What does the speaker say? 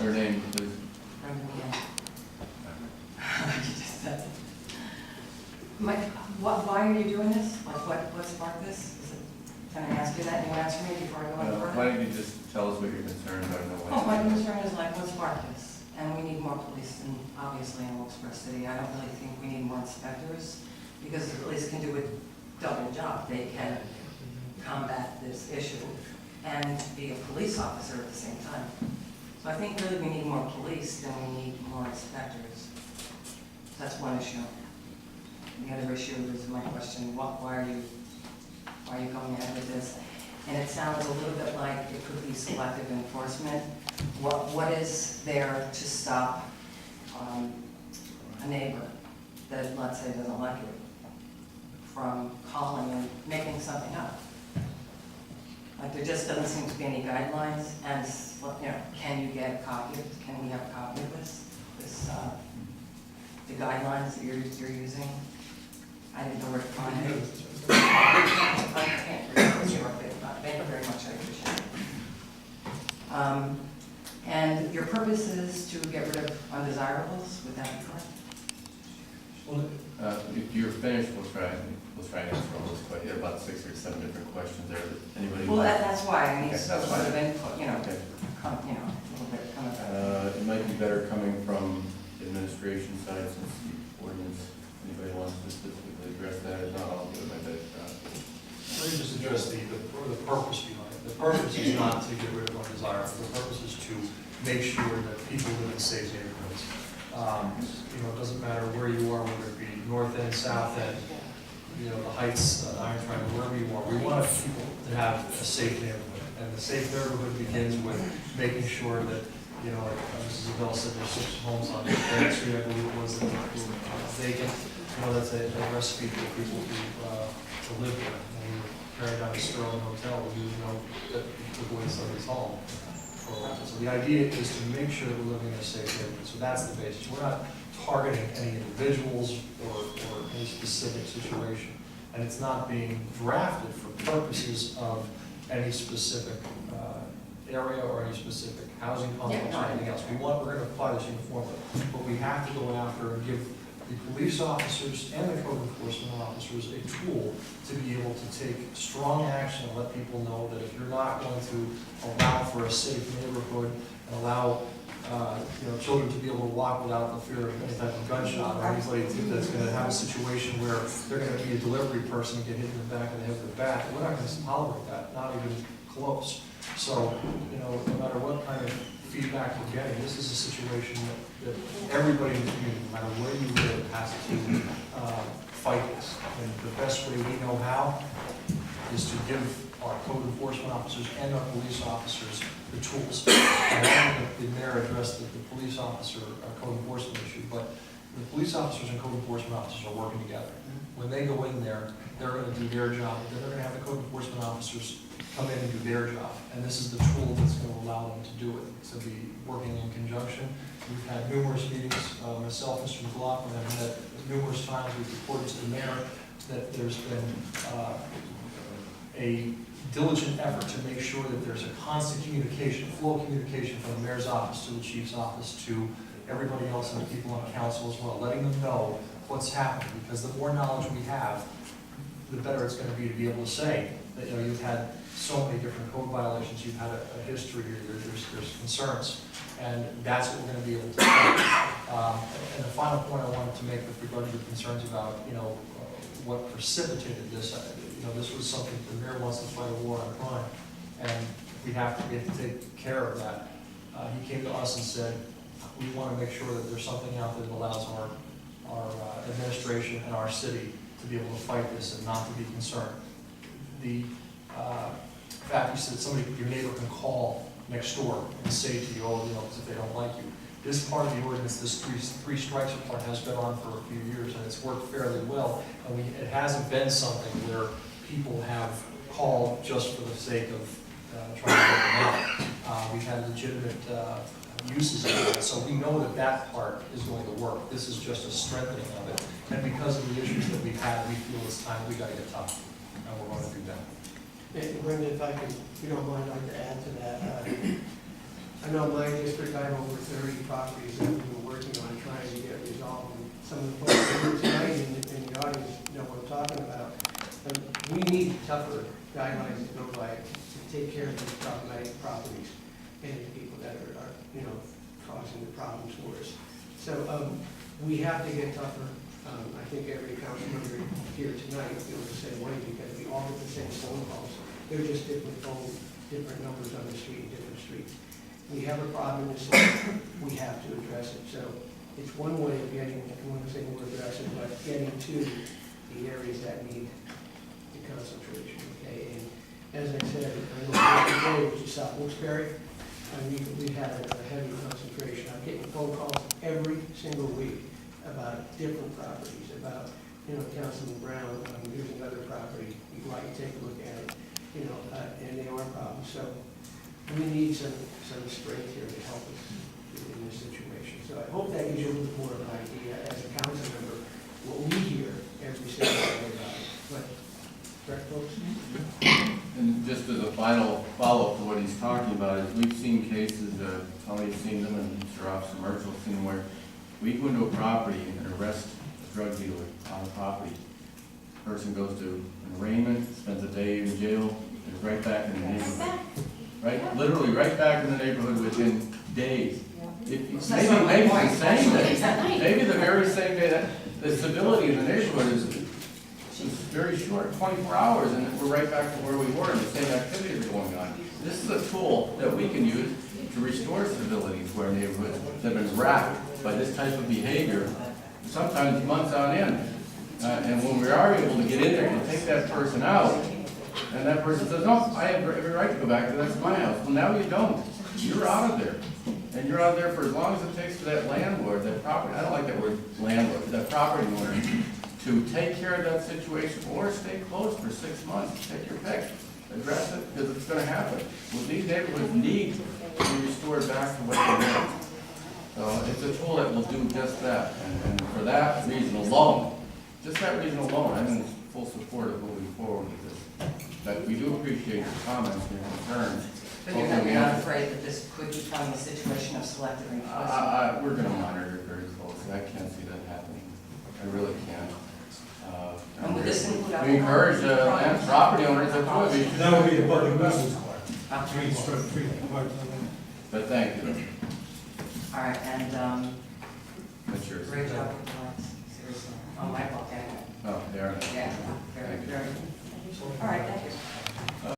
Your name, please. Brenda Meehan. You just said it. Why are you doing this? Like, what sparked this? Can I ask you that and you answer me before I go any further? Why don't you just tell us what your concerns are? Oh, my concern is like, what sparked this? And we need more police, and obviously in Wilkes Barre City. I don't really think we need more inspectors, because the police can do a double job. They can combat this issue and be a police officer at the same time. So I think really we need more police than we need more inspectors. That's one issue. The other issue is my question, why are you going ahead with this? And it sounds a little bit like it could be selective enforcement. What is there to stop a neighbor that, let's say, doesn't like you from calling and making something up? Like, there just doesn't seem to be any guidelines, and, you know, can you get a copy of, can we have a copy of this the guidelines that you're using? I didn't know where to find it. I can't read what's your bit, but thank you very much, I appreciate it. And your purpose is to get rid of undesirables, would that be correct? Well, if you're finished, we'll try and answer all those questions. You have about 6 or 7 different questions there that anybody. Well, that's why I need Okay, some that's sort fine. of input, you know, Okay. a little bit coming back. It might be better coming from the administration side, since the ordinance, anybody wants to specifically address that. If not, I'll do it my best. Let me just address the purpose behind it. The purpose is not to get rid of undesirables. The purpose is to make sure that people live in safe neighborhoods. You know, it doesn't matter where you are, whether it be north end, south end, you know, the Heights, Iron Triangle, wherever you are. We want people to have a safe neighborhood. And the safe neighborhood begins with making sure that, you know, like Mrs. Abell said, there's 6 homes on Main Street, I believe it was, that were vacant. You know, that's a recipe for people to live there. When we were carrying down the Sterling Hotel, we know that we took away somebody's home. So the idea is to make sure that we're living in a safe neighborhood. So that's the basis. We're not targeting any individuals or any specific situation. And it's not being drafted for purposes of any specific area or any specific housing complex or anything else. We're going to apply this uniformly, but we have to go after and give the police officers and the code enforcement officers a tool to be able to take strong action and let people know that if you're not going to allow for a safe neighborhood and allow you know, children to be able to walk without the fear of any type of gunshot or anybody that's going to have a situation where they're going to be a delivery person and get hit in the back of the head with a bat, we're not going to tolerate that, not even close. So, you know, no matter what kind of feedback we're getting, this is a situation that everybody in the community, no matter where you live, has to fight this. And the best way we know how is to give our code enforcement officers and our police officers the tools. And I think the mayor addressed the police officer code enforcement issue, but the police officers and code enforcement officers are working together. When they go in there, they're going to do their job, then they're going to have the code enforcement officers come in and do their job. And this is the tool that's going to allow them to do it, to be working in conjunction. We've had numerous meetings, myself and Mr. McLaughlin have met numerous times. We've reported to the mayor that there's been a diligent effort to make sure that there's a constant communication, flow of communication from the mayor's office to the chief's office to everybody else and the people on council as well, letting them know what's happening. Because the more knowledge we have, the better it's going to be able to say that, you know, you've had so many different code violations, you've had a history here, there's concerns, and that's what we're going to be able to do. And the final point I wanted to make with regard to the concerns about, you know, what precipitated this, you know, this was something the mayor wants to fight a war on crime, and we have to take care of that. He came to us and said, we want to make sure that there's something out there that allows our administration and our city to be able to fight this and not to be concerned. The fact you said your neighbor can call next door and say to you, oh, you know, if they don't like you. This part of the ordinance, this three strikes part, has been on for a few years, and it's worked fairly well. And it hasn't been something where people have called just for the sake of trying to get them out. We've had legitimate uses of it, so we know that that part is going to work. This is just a strengthening of it. And because of the issues that we've had, we feel it's time we got to get tough, and we're going to do that. Brenda, if I could, if you don't mind, I'd like to add to that. I know my district, I have over 30 properties that we've been working on trying to get resolved. And some of the folks here tonight in the audience know what I'm talking about. We need tougher guidelines to go by to take care of these problematic properties and the people that are causing the problems for us. So we have to get tougher. I think every council member here tonight feels the same way because we all get the same phone calls. They're just different numbers on the street, different streets. We have a problem in this city. We have to address it. So it's one way of getting, I don't want to say more aggressive, but getting to the areas that need the concentration, okay? And as I said, I know today, which is South Wilkes Barre, we had a heavy concentration. I'm getting phone calls every single week about different properties, about, Councilman Brown, here's another property, you'd like to take a look at it, and they are problems. So we need some strength here to help us in this situation. So I hope that gives you a little more of an idea as a council member, what we hear every single day about it. But, correct, folks? And just as a final follow-up to what he's talking about, is we've seen cases, Tony's seen them, and Mr. Officer Marshall's seen them, where we go into a property and arrest a drug dealer on the property. Person goes to an arraignment, spends a day in jail, and is right back in the neighborhood. Right, literally right back in the neighborhood within days. Maybe the same day, maybe the very same day. That the stability in the neighborhood is very short, 24 hours, and we're right back to where we were, and the same activities are going on. This is a tool that we can use to restore stability to our neighborhoods that have been racked by this type of behavior, sometimes months on end. And when we are able to get in there and take that person out, and that person says, no, I have every right to go back to that's my house. Well, now you don't. You're out of there. And you're out there for as long as it takes for that landlord, that property, I don't like that word landlord, that property owner, to take care of that situation or stay closed for 6 months. Take your pick. Address it, because it's going to happen. Well, these neighborhoods need to be restored back to what they were. So it's a tool that will do just that. And for that reason alone, just that reason alone, I'm in full support of moving forward with this. But we do appreciate your comments and your concerns. But you're not afraid that this could become a situation of selective enforcement? We're going to monitor it very closely. I can't see that happening. I really can't. And would this include we encourage land property owners that would be. That would be the public nuisance part. Okay. But thank you. All right, and That's yours. great job with the plans, seriously. On my book, anyway. Oh, they are. Yeah, very, very. All right, thank you.